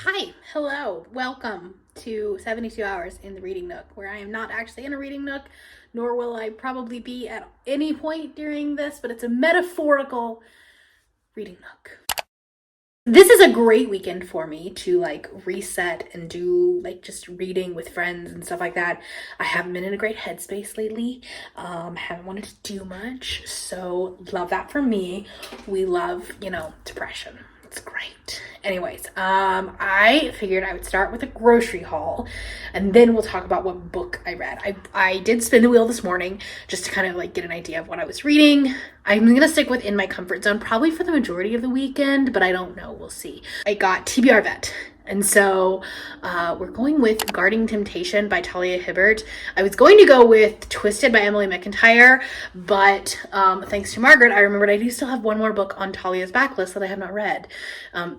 Hi, hello, welcome to 72 Hours in the Reading Nook, where I am not actually in a reading nook, nor will I probably be at any point during this, but it's a metaphorical reading nook. This is a great weekend for me to reset and do just reading with friends and stuff like that. I haven't been in a great headspace lately. Haven't wanted to do much, so love that for me. We love, depression. It's great. Anyways, I figured I would start with a grocery haul and then we'll talk about what book I read. I did spin the wheel this morning just to kind of get an idea of what I was reading. I'm gonna stick within my comfort zone probably for the majority of the weekend, but I don't know, we'll see. I got TBR Vet. And so we're going with Guarding Temptation by Talia Hibbert. I was going to go with Twisted by Emily McIntyre, but thanks to Margaret, I remembered I do still have one more book on Talia's backlist that I have not read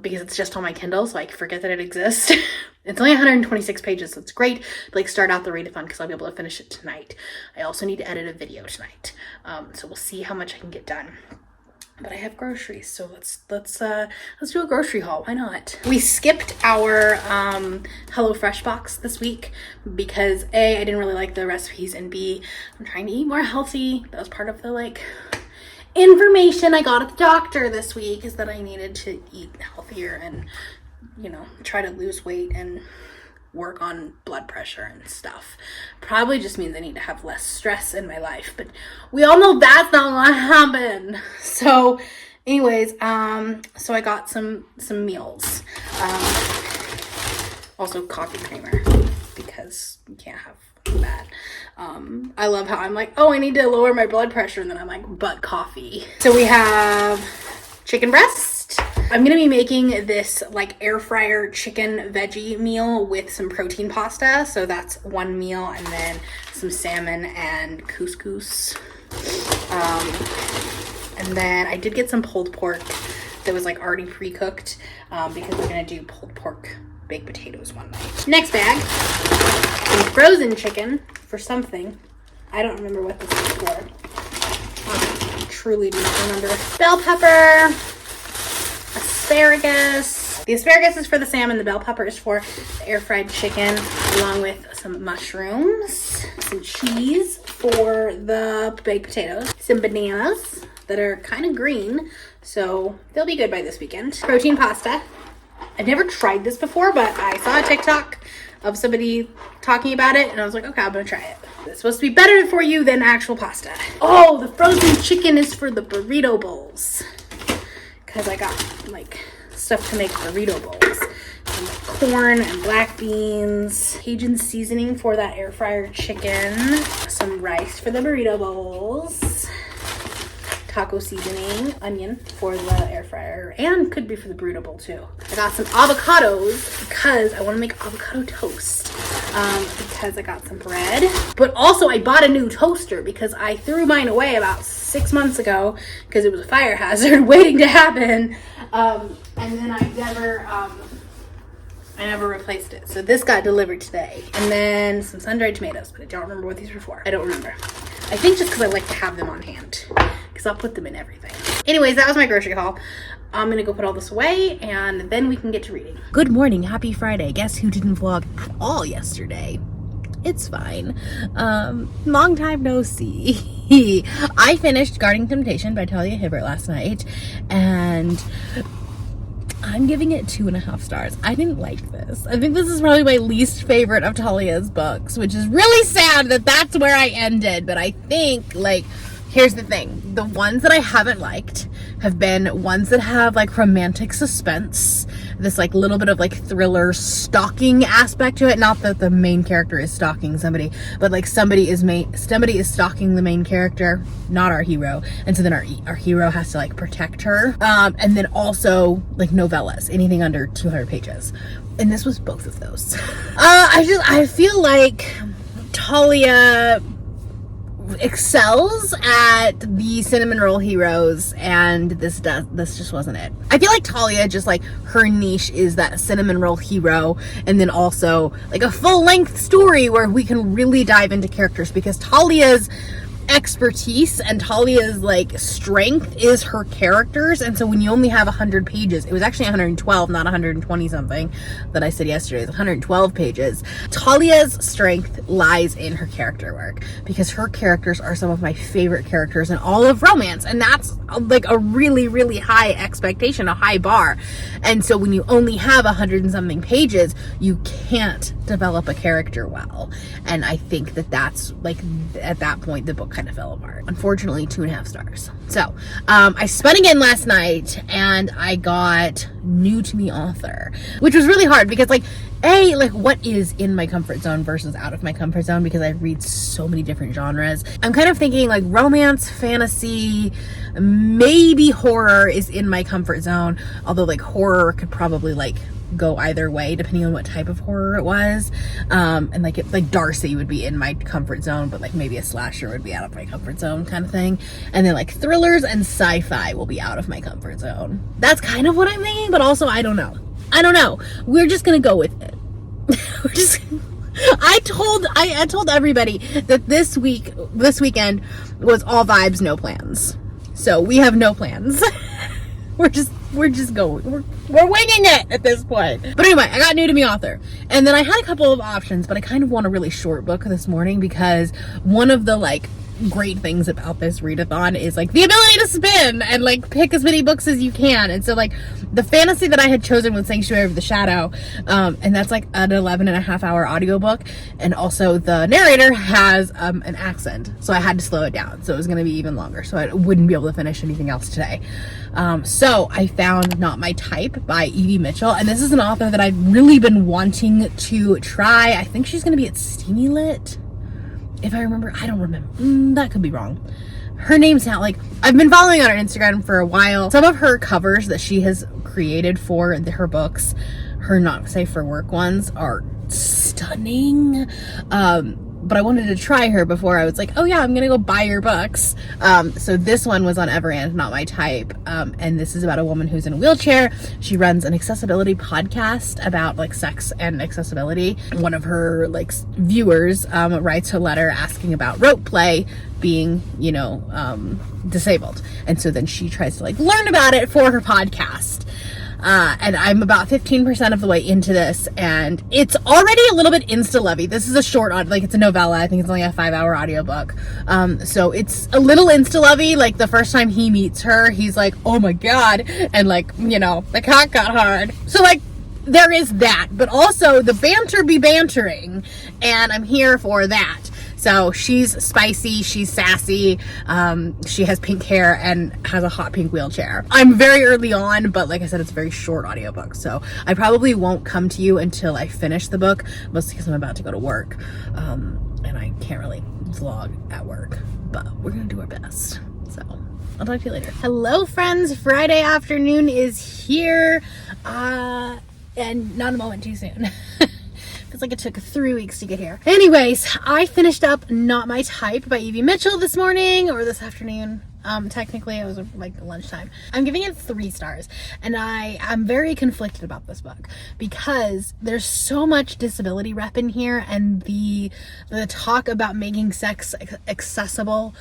because it's just on my Kindle, so I forget that it exists. It's only 126 pages, so it's great to start out the readathon because I'll be able to finish it tonight. I also need to edit a video tonight, so we'll see how much I can get done. But I have groceries, so let's do a grocery haul. Why not? We skipped our HelloFresh box this week because A, I didn't really like the recipes, and B, I'm trying to eat more healthy. That was part of the information I got at the doctor this week, is that I needed to eat healthier and try to lose weight and work on blood pressure and stuff. Probably just means I need to have less stress in my life, but we all know that's not gonna happen. So anyways, so I got some meals. Also coffee creamer because you can't have that. I love how I'm I need to lower my blood pressure, and then I'm but coffee. So we have chicken breast. I'm gonna be making this air fryer chicken veggie meal with some protein pasta. So that's one meal, and then some salmon and couscous. And then I did get some pulled pork that was already pre-cooked because we're gonna do pulled pork baked potatoes one night. Next bag, some frozen chicken for something. I don't remember what this is for. I truly do not remember. Bell pepper. Asparagus. The asparagus is for the salmon, the bell pepper is for the air fried chicken, along with some mushrooms, some cheese for the baked potatoes, some bananas that are kind of green, so they'll be good by this weekend. Protein pasta. I've never tried this before, but I saw a TikTok of somebody talking about it, and I was like, okay, I'm gonna try it. It's supposed to be better for you than actual pasta. Oh, the frozen chicken is for the burrito bowls, because I got stuff to make burrito bowls. Some corn and black beans, Cajun seasoning for that air fryer chicken, some rice for the burrito bowls, taco seasoning, onion for the air fryer, and could be for the burrito bowl too. I got some avocados because I want to make avocado toast. Because I got some bread, but also I bought a new toaster because I threw mine away about 6 months ago because it was a fire hazard waiting to happen, and then I never replaced it. So this got delivered today, and then some sun-dried tomatoes, but I don't remember what these were for. I don't remember. I think just because I like to have them on hand because I'll put them in everything. Anyways, that was my grocery haul. I'm gonna go put all this away and then we can get to reading. Good morning, happy Friday. Guess who didn't vlog at all yesterday? It's fine. Long time no see. I finished Guarding Temptation by Talia Hibbert last night, and I'm giving it 2.5 stars. I didn't like this. I think this is probably my least favorite of Talia's books, which is really sad that that's where I ended. But I think, here's the thing. The ones that I haven't liked have been ones that have romantic suspense, this little bit of thriller stalking aspect to it. Not that the main character is stalking somebody, but somebody is stalking the main character, not our hero, and so then our hero has to protect her. And then also novellas, anything under 200 pages. And this was both of those. I feel like Talia excels at the cinnamon roll heroes, and this just wasn't it. I feel like Talia just her niche is that cinnamon roll hero, and then also a full-length story where we can really dive into characters, because Talia's expertise and Talia's like strength is her characters. And so when you only have 100 pages, it was actually 112, not 120 something that I said yesterday, it's 112 pages. Talia's strength lies in her character work, because her characters are some of my favorite characters in all of romance, and that's like a really, really high expectation, a high bar. And so when you only have 100 and something pages, you can't develop a character well. And I think that that's like, at that point the book kind of fell apart. Unfortunately, 2.5 stars. So I spun again last night and I got new to me author, which was really hard because like what is in my comfort zone versus out of my comfort zone, because I read so many different genres. I'm kind of thinking like romance, fantasy, maybe horror is in my comfort zone, although like horror could probably like go either way depending on what type of horror it was. And like Darcy would be in my comfort zone, but like maybe a slasher would be out of my comfort zone kind of thing. And then like thrillers and sci-fi will be out of my comfort zone. That's kind of what I'm thinking, but also I don't know. We're just gonna go with it. I told everybody that this weekend was all vibes, no plans. So we have no plans. We're just going. We're winging it at this point. But anyway, I got new to me author. And then I had a couple of options, but I kind of want a really short book this morning, because one of the like great things about this readathon is like the ability to spin and like pick as many books as you can. And so like the fantasy that I had chosen was Sanctuary of the Shadow, and that's like an 11.5-hour audiobook, and also the narrator has an accent, so I had to slow it down, so it was going to be even longer, so I wouldn't be able to finish anything else today. So I found Not My Type by Evie Mitchell, and this is an author that I've really been wanting to try. I think she's going to be at Steamy Lit, if I remember. I don't remember. That could be wrong. Her name's not like, I've been following on her Instagram for a while. Some of her covers that she has created for her books, her not safe for work ones, are stunning. But I wanted to try her before I was like, oh yeah, I'm gonna go buy your books. So this one was on Everand, Not My Type. And this is about a woman who's in a wheelchair. She runs an accessibility podcast about like sex and accessibility. One of her like viewers writes a letter asking about rope play being, disabled. And so then she tries to like learn about it for her podcast. And I'm about 15% of the way into this, and it's already a little bit insta-lovey. This is a short, like it's a novella. I think it's only a 5-hour audiobook. So it's a little insta-lovey. Like the first time he meets her, he's like, oh my God. And like, the cock got hard. So like, there is that, but also the banter be bantering, and I'm here for that. So she's spicy, she's sassy, she has pink hair and has a hot pink wheelchair. I'm very early on, but like I said, it's a very short audiobook, so I probably won't come to you until I finish the book, mostly because I'm about to go to work, and I can't really vlog at work, but we're gonna do our best. So I'll talk to you later. Hello friends, Friday afternoon is here, and not a moment too soon. Feels like it took 3 weeks to get here. Anyways, I finished up Not My Type by Evie Mitchell this morning, or this afternoon. Technically it was like lunchtime. I'm giving it 3 stars, and I'm very conflicted about this book because there's so much disability rep in here, and the talk about making sex accessible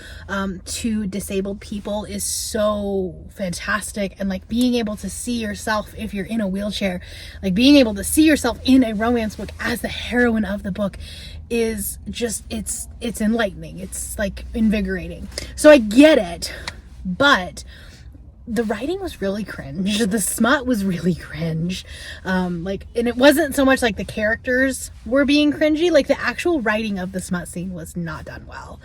to disabled people is so fantastic. And like being able to see yourself, if you're in a wheelchair, like being able to see yourself in a romance book as the heroine of the book is just, it's enlightening. It's like invigorating. So I get it, but the writing was really cringe. The smut was really cringe. And it wasn't so much like the characters were being cringy, like the actual writing of the smut scene was not done well.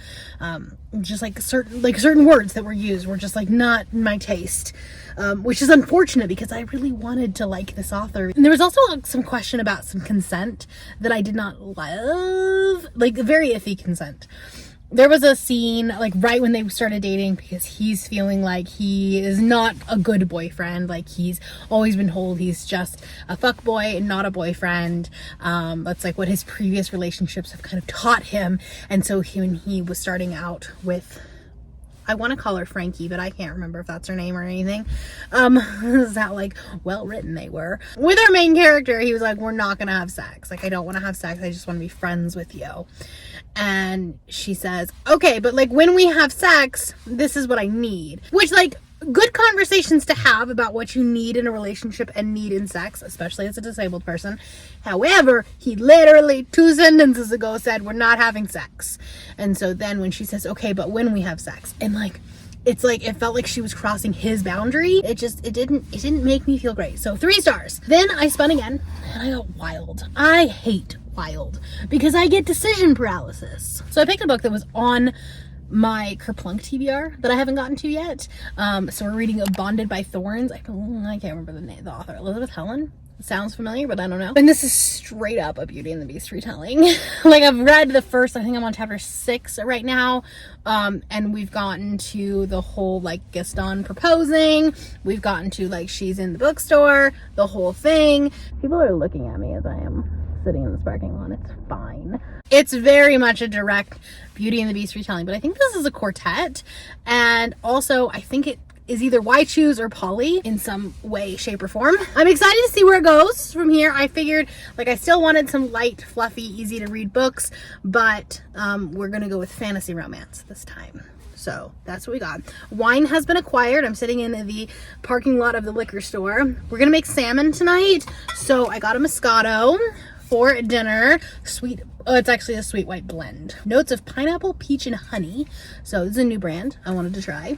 Just like certain words that were used were just like not my taste. Which is unfortunate because I really wanted to like this author. And there was also some question about some consent that I did not love, like very iffy consent. There was a scene like right when they started dating, because he's feeling like he is not a good boyfriend. Like he's always been told he's just a fuckboy and not a boyfriend. That's like what his previous relationships have kind of taught him. And so when he was starting out with I want to call her Frankie, but I can't remember if that's her name or anything. Is that like well written they were. With our main character, he was like, we're not gonna have sex. Like, I don't want to have sex. I just want to be friends with you. And she says, okay, but like when we have sex, this is what I need. Which, like, good conversations to have about what you need in a relationship and need in sex, especially as a disabled person. However, he literally 2 sentences ago said we're not having sex. And so then when she says, okay, but when we have sex, and like, it's like, it felt like she was crossing his boundary. It didn't make me feel great. So 3 stars. Then I spun again and I got wild. I hate wild because I get decision paralysis. So I picked a book that was on my Kerplunk TBR that I haven't gotten to yet. So we're reading Bonded by Thorns. I can't remember the author. Elizabeth Helen? Sounds familiar, but I don't know. And this is straight up a Beauty and the Beast retelling. Like, I've read the first, I think I'm on chapter 6 right now. And we've gotten to the whole, like, Gaston proposing. We've gotten to, like, she's in the bookstore, the whole thing. People are looking at me as I am sitting in this parking lot. It's fine. It's very much a direct Beauty and the Beast retelling, but I think this is a quartet. And also, I think it is either Why Choose or Polly in some way, shape, or form. I'm excited to see where it goes from here. I figured, like, I still wanted some light, fluffy, easy to read books, but we're gonna go with fantasy romance this time. So that's what we got. Wine has been acquired. I'm sitting in the parking lot of the liquor store. We're gonna make salmon tonight. So I got a Moscato for dinner. It's actually a sweet white blend. Notes of pineapple, peach, and honey. So this is a new brand I wanted to try.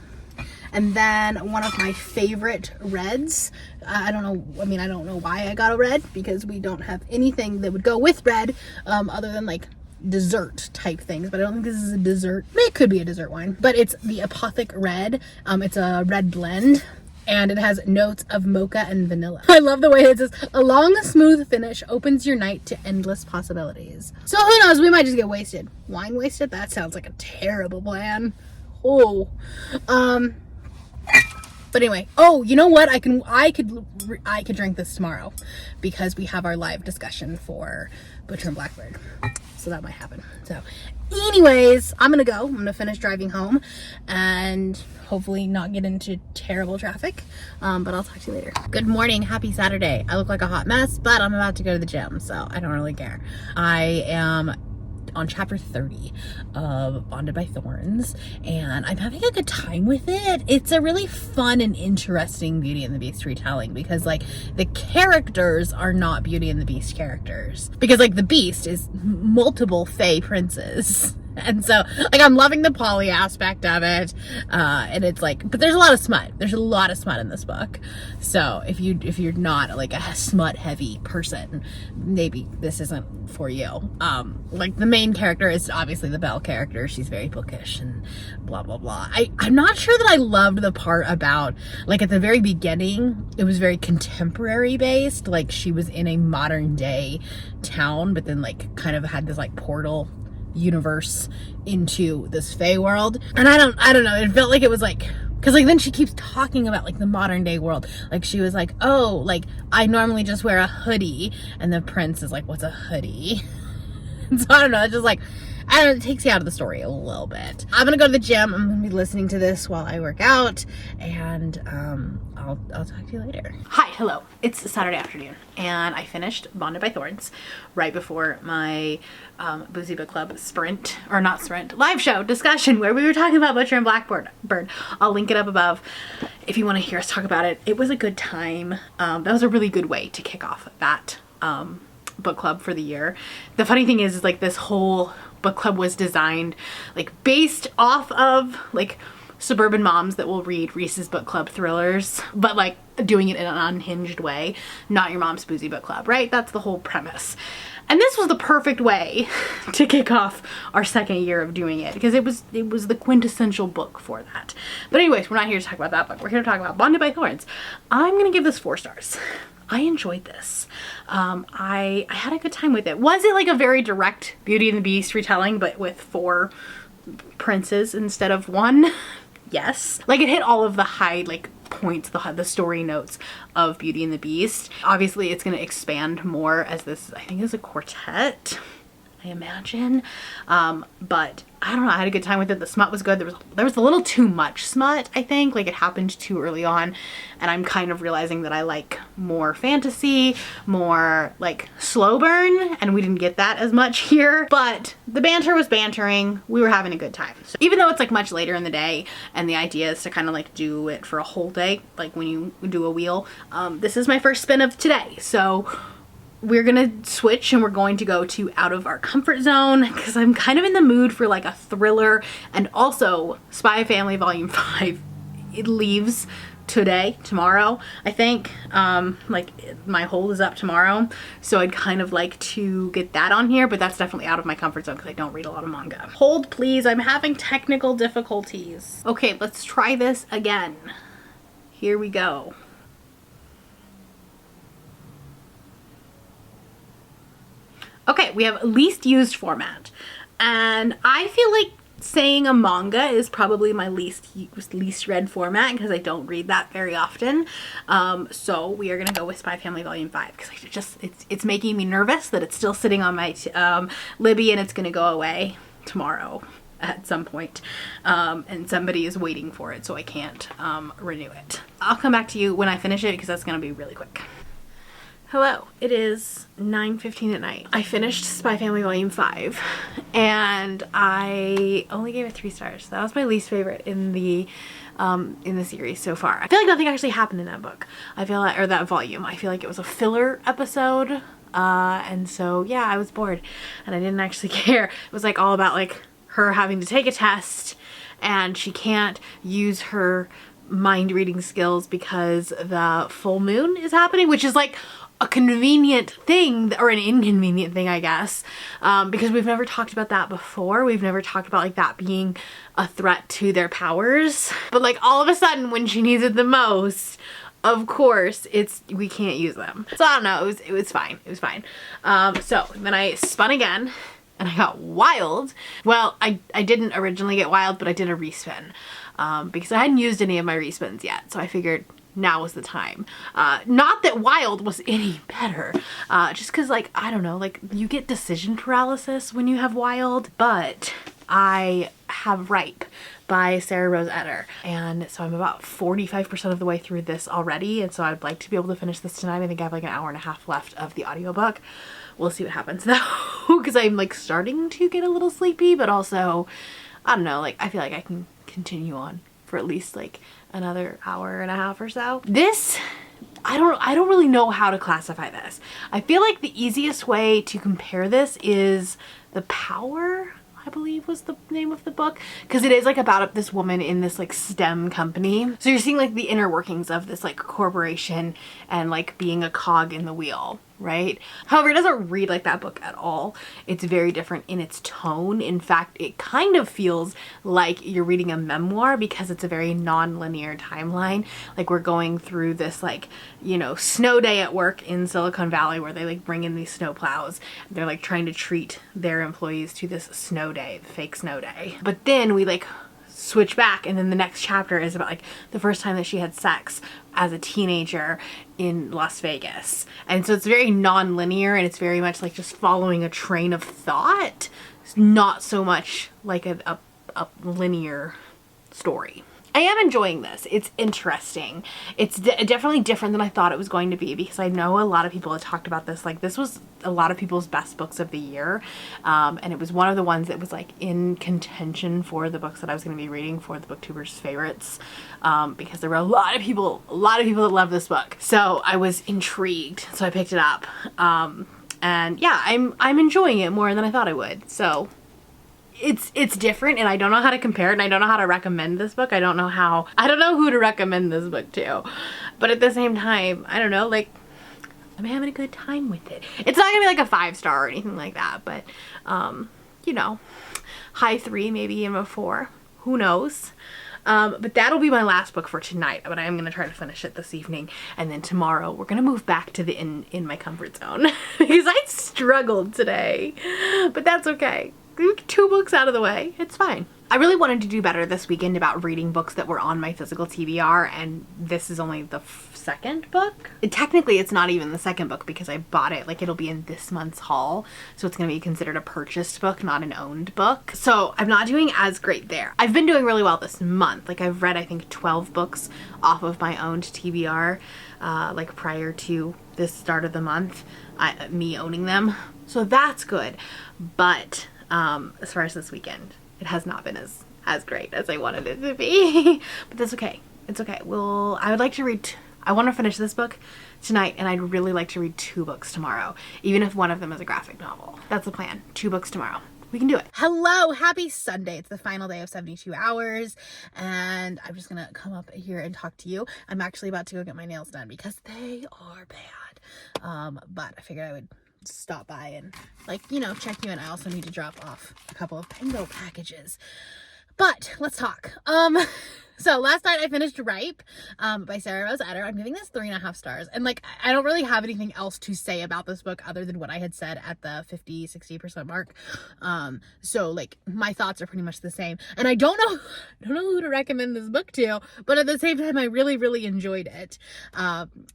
And then one of my favorite reds. I don't know why I got a red, because we don't have anything that would go with red other than like dessert type things, but I don't think this is a dessert. It could be a dessert wine, but it's the Apothic Red. It's a red blend, and it has notes of mocha and vanilla. I love the way it says, a long, smooth finish opens your night to endless possibilities. So who knows, we might just get wasted. Wine wasted? That sounds like a terrible plan. Oh. But anyway, oh, you know what? I could drink this tomorrow because we have our live discussion for Butcher and Blackbird. So that might happen. So anyways, I'm gonna go. I'm gonna finish driving home and hopefully not get into terrible traffic. But I'll talk to you later. Good morning. Happy Saturday. I look like a hot mess, but I'm about to go to the gym, so I don't really care. I am on chapter 30 of Bonded by Thorns, and I'm having a good time with it. It's a really fun and interesting Beauty and the Beast retelling because, like, the characters are not Beauty and the Beast characters, because, like, the Beast is multiple Fae princes. And so, like, I'm loving the Polly aspect of it, and it's like, but there's a lot of smut. There's a lot of smut in this book. So if you're not like a smut heavy person, maybe this isn't for you. Like, the main character is obviously the Belle character. She's very bookish and blah blah blah. I'm not sure that I loved the part about, like, at the very beginning, it was very contemporary based. Like, she was in a modern day town, but then, like, kind of had this like portal universe into this Fae world. And I don't know, it felt like it was like, because like then she keeps talking about like the modern day world. Like, she was like, oh, like, I normally just wear a hoodie, and the prince is like, what's a hoodie? And so I don't know, it's just like, I don't know, it takes you out of the story a little bit. I'm gonna go to the gym. I'm gonna be listening to this while I work out, and I'll talk to you later. Hi, hello. It's Saturday afternoon, and I finished Bonded by Thorns right before my Boozy Book Club live show discussion where we were talking about Butcher and Blackbird. I'll link it up above if you want to hear us talk about it. It was a good time. That was a really good way to kick off that book club for the year. The funny thing is like, this whole book club was designed like based off of like suburban moms that will read Reese's Book Club thrillers, but like doing it in an unhinged way, not your mom's boozy book club, right? That's the whole premise. And this was the perfect way to kick off our second year of doing it, because it was the quintessential book for that. But anyways, we're not here to talk about that book. We're here to talk about Bonded by Thorns. I'm gonna give this 4 stars. I enjoyed this. I had a good time with it. Was it like a very direct Beauty and the Beast retelling, but with 4 princes instead of 1? Yes. Like, it hit all of the high like points, the story notes of Beauty and the Beast. Obviously it's going to expand more as this, I think, is a quartet. I imagine. But I don't know, I had a good time with it. The smut was good. There was a little too much smut, I think. Like, it happened too early on, and I'm kind of realizing that I like more fantasy, more like slow burn, and we didn't get that as much here. But the banter was bantering. We were having a good time. So even though it's like much later in the day and the idea is to kind of like do it for a whole day, like when you do a wheel, this is my first spin of today. So we're gonna switch and we're going to go to out of our comfort zone because I'm kind of in the mood for like a thriller. And also Spy Family Volume 5, it leaves tomorrow, I think. Like my hold is up tomorrow, so I'd kind of like to get that on here, but that's definitely out of my comfort zone because I don't read a lot of manga. Hold please, I'm having technical difficulties. Okay, let's try this again. Here we go. Okay, we have least used format, and I feel like saying a manga is probably my least read format because I don't read that very often. So we are gonna go with Spy Family Volume 5 because it's making me nervous that it's still sitting on my Libby and it's gonna go away tomorrow at some point, and somebody is waiting for it, so I can't renew it. I'll come back to you when I finish it because that's gonna be really quick. Hello, it is 9:15 at night. I finished Spy Family Volume 5 and I only gave it 3 stars. That was my least favorite in the series so far. I feel like nothing actually happened in that book. I feel like, or that volume. I feel like it was a filler episode. And so yeah, I was bored and I didn't actually care. It was like all about like her having to take a test and she can't use her mind reading skills because the full moon is happening, which is like a convenient thing, or an inconvenient thing, I guess, because we've never talked about that before. We've never talked about like that being a threat to their powers, but like all of a sudden when she needs it the most, of course we can't use them. So I don't know, it was fine. So then I spun again and I got wild. Well, I didn't originally get wild, but I did a respin because I hadn't used any of my respins yet, so I figured now was the time. Not that wild was any better, just because like, I don't know, like you get decision paralysis when you have wild, but I have Ripe by Sarah Rose Etter, and so I'm about 45% of the way through this already, and so I'd like to be able to finish this tonight. I think I have like an hour and a half left of the audiobook. We'll see what happens though, because I'm like starting to get a little sleepy, but also I don't know, like I feel like I can continue on for at least like another hour and a half or so. This, I don't really know how to classify this. I feel like the easiest way to compare this is The Power, I believe was the name of the book, because it is like about this woman in this like STEM company. So you're seeing like the inner workings of this like corporation and like being a cog in the wheel, right? However, it doesn't read like that book at all. It's very different in its tone. In fact, it kind of feels like you're reading a memoir because it's a very non-linear timeline. Like we're going through this like, you know, snow day at work in Silicon Valley where they like bring in these snow plows. They're like trying to treat their employees to this snow day, the fake snow day. But then we like switch back and then the next chapter is about like the first time that she had sex as a teenager in Las Vegas. And so it's very non-linear and it's very much like just following a train of thought. It's not so much like a linear story. I am enjoying this. It's interesting. It's definitely different than I thought it was going to be because I know a lot of people have talked about this. Like this was a lot of people's best books of the year. And it was one of the ones that was like in contention for the books that I was going to be reading for the booktubers' favorites. Because there were a lot of people that love this book. So I was intrigued. So I picked it up. And yeah, I'm enjoying it more than I thought I would. So it's different and I don't know how to compare it and I don't know how to recommend this book. I don't know who to recommend this book to. But at the same time, I don't know, like I'm having a good time with it. It's not gonna be like a 5-star or anything like that, but you know, high 3, maybe even a 4. Who knows? But that'll be my last book for tonight, but I am going to try to finish it this evening, and then tomorrow we're going to move back to the in my comfort zone because I struggled today, but that's okay. 2 books out of the way, it's fine. I really wanted to do better this weekend about reading books that were on my physical TBR, and this is only the second book. Technically, it's not even the second book because I bought it, like it'll be in this month's haul, so it's going to be considered a purchased book, not an owned book. So I'm not doing as great there. I've been doing really well this month. Like I've read, I think, 12 books off of my owned TBR, like prior to this start of the month, me owning them. So that's good. But as far as this weekend, it has not been as great as I wanted it to be. But that's okay. It's okay. I would like to read, I want to finish this book tonight, and I'd really like to read 2 books tomorrow, even if one of them is a graphic novel. That's the plan. 2 books tomorrow. We can do it. Hello, happy Sunday. It's the final day of 72 hours, and I'm just gonna come up here and talk to you. I'm actually about to go get my nails done because they are bad. But I figured I would stop by and, like, you know, check you in. I also need to drop off a couple of Pengo packages. But let's talk. So last night I finished Ripe by Sarah Rose Etter. I'm giving this 3.5 stars. And like, I don't really have anything else to say about this book other than what I had said at the 50-60% mark. So like, my thoughts are pretty much the same. And I don't know who to recommend this book to, but at the same time, I really, really enjoyed it.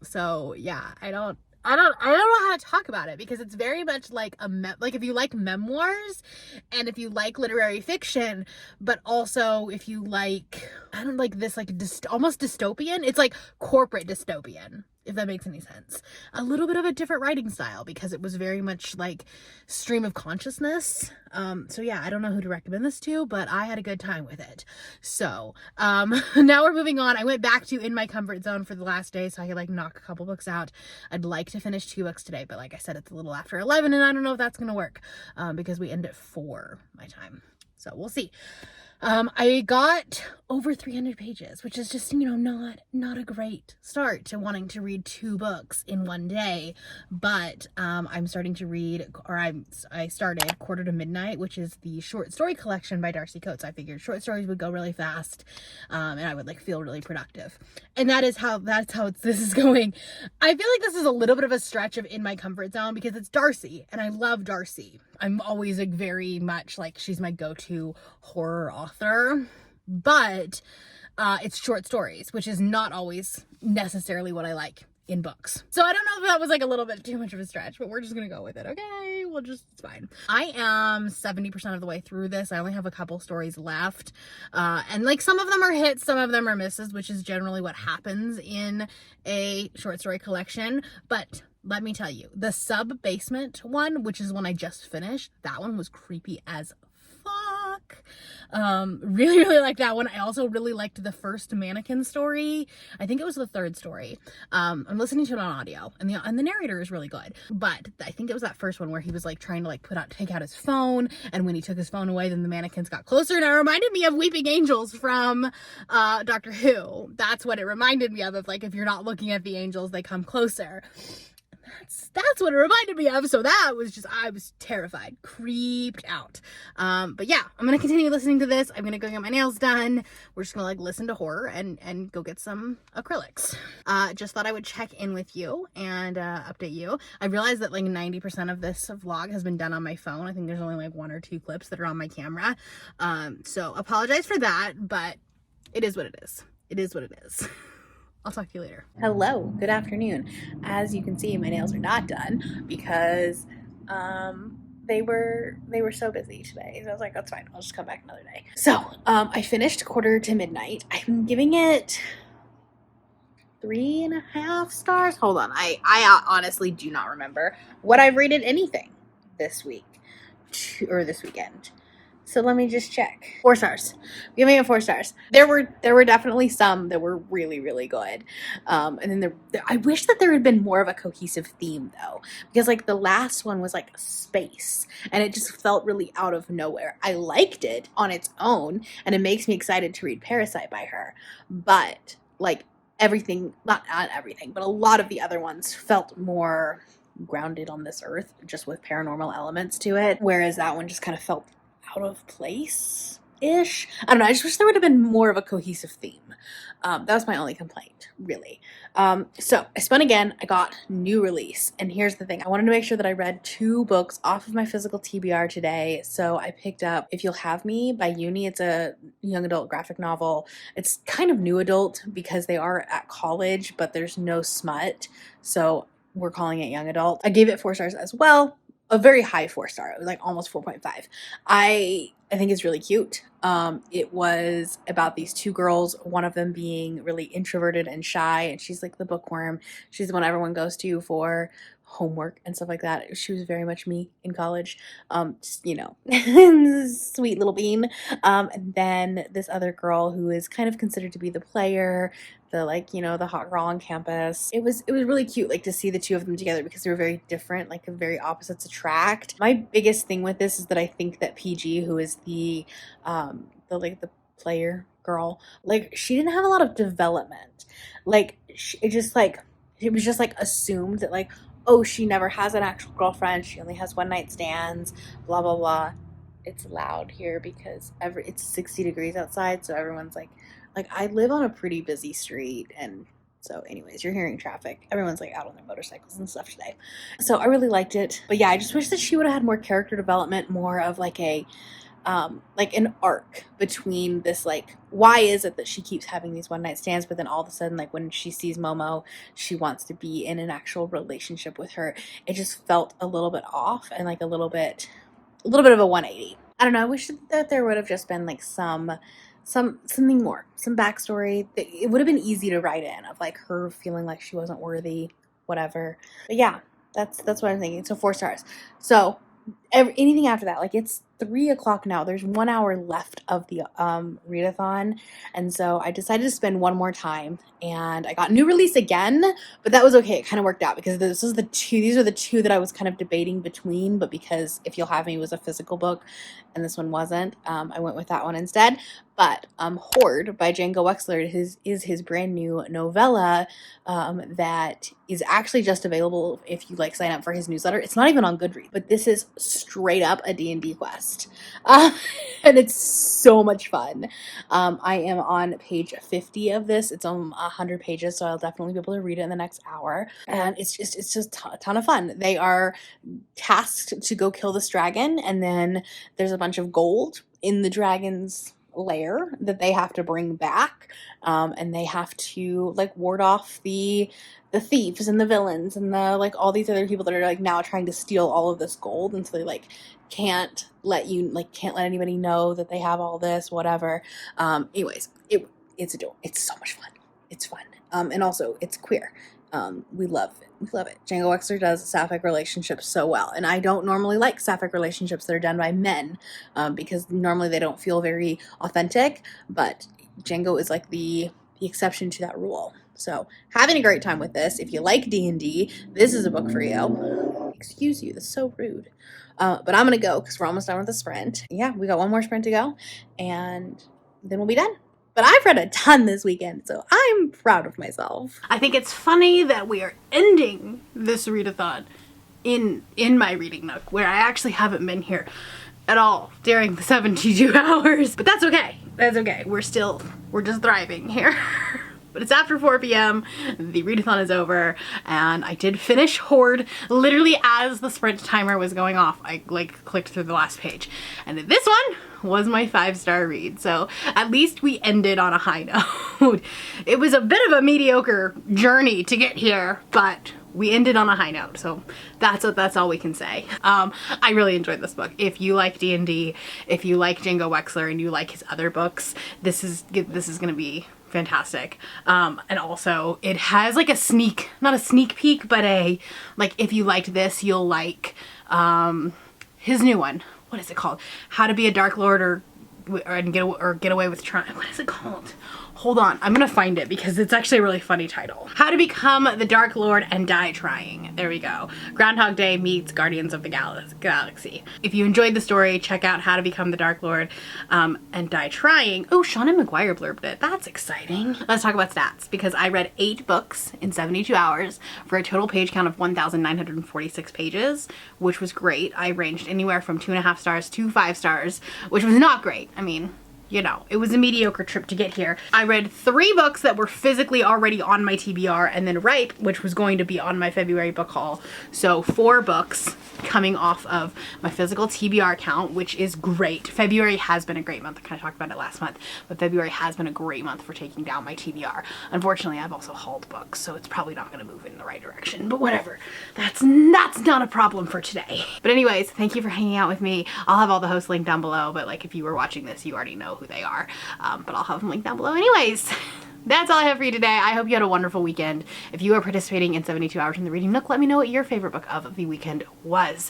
So yeah, I don't know how to talk about it because it's very much like like if you like memoirs and if you like literary fiction, but also if you like, I don't like this, like almost dystopian. It's like corporate dystopian, if that makes any sense. A little bit of a different writing style because it was very much like stream of consciousness. So yeah, I don't know who to recommend this to, but I had a good time with it. So, now we're moving on. I went back to In My Comfort Zone for the last day so I could like knock a couple books out. I'd like to finish 2 books today, but like I said, it's a little after 11 and I don't know if that's going to work, because we end at 4 my time. So we'll see. I got over 300 pages, which is just, you know, not a great start to wanting to read 2 books in one day, but I'm starting to read, or I started Quarter to Midnight, which is the short story collection by Darcy Coates. I figured short stories would go really fast, and I would like feel really productive, and that's how this is going. I feel like this is a little bit of a stretch of In My Comfort Zone because it's Darcy, and I love Darcy. I'm always like very much like she's my go-to horror author, but it's short stories, which is not always necessarily what I like in books. So I don't know if that was like a little bit too much of a stretch, but we're just gonna go with it. Okay, it's fine. I am 70% of the way through this. I only have a couple stories left, and like some of them are hits, some of them are misses, which is generally what happens in a short story collection. But let me tell you, the sub-basement one, which is one I just finished, that one was creepy as fuck. Really, really liked that one. I also really liked the first mannequin story. I think it was the 3rd story. I'm listening to it on audio, and the narrator is really good. But I think it was that first one where he was like trying to like take out his phone, and when he took his phone away, then the mannequins got closer, and it reminded me of Weeping Angels from Doctor Who. That's what it reminded me of like, if you're not looking at the angels, they come closer. That's what it reminded me of. So that was just, I was terrified, creeped out. But yeah, I'm gonna continue listening to this. I'm gonna go get my nails done. We're just gonna like listen to horror and go get some acrylics. Just thought I would check in with you and update you. I realized that like 90% of this vlog has been done on my phone. I think there's only like 1 or 2 clips that are on my camera. So apologize for that, but it is what it is. It is what it is. I'll talk to you later. Hello, good afternoon. As you can see, my nails are not done because they were so busy today. So I was like, that's fine, I'll just come back another day. So I finished Quarter to Midnight. I'm giving it 3.5 stars. Hold on, I honestly do not remember what I've rated anything this week or this weekend. So let me just check. 4 stars. Give me 4 stars. There were definitely some that were really, really good. And then I wish that there had been more of a cohesive theme though, because like the last one was like space and it just felt really out of nowhere. I liked it on its own and it makes me excited to read Parasite by her. But like everything, not everything, but a lot of the other ones felt more grounded on this earth, just with paranormal elements to it. Whereas that one just kind of felt out of place-ish. I don't know, I just wish there would have been more of a cohesive theme. That was my only complaint, really. So I spun again. I got new release. And here's the thing. I wanted to make sure that I read 2 books off of my physical TBR today. So I picked up If You'll Have Me by Uni. It's a young adult graphic novel. It's kind of new adult because they are at college, but there's no smut. So we're calling it young adult. I gave it 4 stars as well. A very high 4-star. It was like almost 4.5. I think it's really cute. It was about these 2 girls, one of them being really introverted and shy, and she's like the bookworm. She's the one everyone goes to for homework and stuff like that. She was very much me in college. Just, you know, sweet little bean. And then this other girl who is kind of considered to be the player, the, like, you know, the hot girl on campus. It was really cute, like, to see the 2 of them together because they were very different, like very opposites attract. My biggest thing with this is that I think that PG, who is the player girl, like, she didn't have a lot of development. Like, it was just like assumed that, like, oh, she never has an actual girlfriend, she only has one night stands, blah blah blah. It's loud here because it's 60 degrees outside, so everyone's like I live on a pretty busy street, and so anyways, you're hearing traffic. Everyone's like out on their motorcycles and stuff today. So I really liked it. But yeah, I just wish that she would have had more character development, more of like a like an arc between this, like, why is it that she keeps having these one night stands, but then all of a sudden, like, when she sees Momo, she wants to be in an actual relationship with her. It just felt a little bit off, and like a little bit of a 180. I don't know. I wish that there would have just been like something more, some backstory. It would have been easy to write in, of like her feeling like she wasn't worthy, whatever. But yeah, that's what I'm thinking. So 4 stars. So anything after that, like, it's 3:00 now. There's 1 hour left of the readathon, and so I decided to spend one more time, and I got new release again, but that was okay. It kind of worked out because these are the 2 that I was kind of debating between, but because If You'll Have Me was a physical book and this one wasn't, I went with that one instead. But Horde by Django Wexler is his brand new novella that is actually just available if you, like, sign up for his newsletter. It's not even on Goodreads, but this is straight up a D&D quest. And it's so much fun. I am on page 50 of this. It's on 100 pages, so I'll definitely be able to read it in the next hour. And it's just a ton of fun. They are tasked to go kill this dragon, and then there's a bunch of gold in the dragon's lair that they have to bring back, and they have to, like, ward off the thieves and the villains and the, like, all these other people that are, like, now trying to steal all of this gold, and so they, like, can't let anybody know that they have all this, whatever. Anyways, it's adorable. It's so much fun. It's fun. And also it's queer. We love it. Django Wexler does sapphic relationships so well, and I don't normally like sapphic relationships that are done by men, because normally they don't feel very authentic, but Django is like the exception to that rule. So, having a great time with this. If you like D&D, this is a book for you. Excuse you, that's so rude. But I'm gonna go because we're almost done with the sprint. Yeah, we got one more sprint to go, and then we'll be done. But I've read a ton this weekend, so I'm proud of myself. I think it's funny that we are ending this readathon in my reading nook, where I actually haven't been here at all during the 72 hours. But that's okay. That's okay. We're just thriving here. But it's after 4 p.m. The readathon is over, and I did finish Horde literally as the sprint timer was going off. I, like, clicked through the last page, and this one was my 5-star read. So at least we ended on a high note. It was a bit of a mediocre journey to get here, but we ended on a high note, so that's all we can say. I really enjoyed this book. If you like D&D, if you like Django Wexler, and you like his other books, this is gonna be fantastic. And also it has like not a sneak peek, but like, if you liked this, you'll like his new one. What is it called? How to Be a Dark Lord or Get Away with Trying. What is it called? Hold on, I'm gonna find it because it's actually a really funny title. How to Become the Dark Lord and Die Trying. There we go. Groundhog Day meets Guardians of the Galaxy. If you enjoyed the story, check out How to Become the Dark Lord and Die Trying. Oh, Shauna McGuire blurbed it. That's exciting. Let's talk about stats, because I read 8 books in 72 hours for a total page count of 1,946 pages, which was great. I ranged anywhere from 2.5 stars to 5 stars, which was not great. I mean, you know, it was a mediocre trip to get here. I read 3 books that were physically already on my TBR, and then Ripe, which was going to be on my February book haul. So 4 books coming off of my physical TBR count, which is great. February has been a great month. I kind of talked about it last month, but February has been a great month for taking down my TBR. Unfortunately, I've also hauled books, so it's probably not going to move in the right direction, but whatever. That's not a problem for today. But anyways, thank you for hanging out with me. I'll have all the hosts linked down below, but like if you were watching this, you already know who they are. But I'll have them linked down below anyways. That's all I have for you today. I hope you had a wonderful weekend. If you are participating in 72 Hours in the Reading Nook, let me know what your favorite book of the weekend was.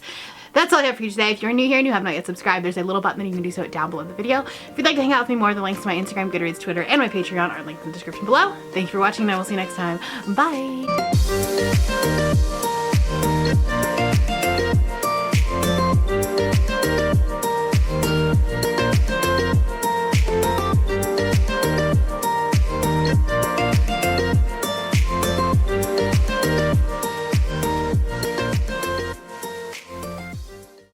That's all I have for you today. If you're new here and you have not yet subscribed, there's a little button that you can do so down below the video. If you'd like to hang out with me more, the links to my Instagram, Goodreads, Twitter, and my Patreon are linked in the description below. Thank you for watching, and I will see you next time. Bye!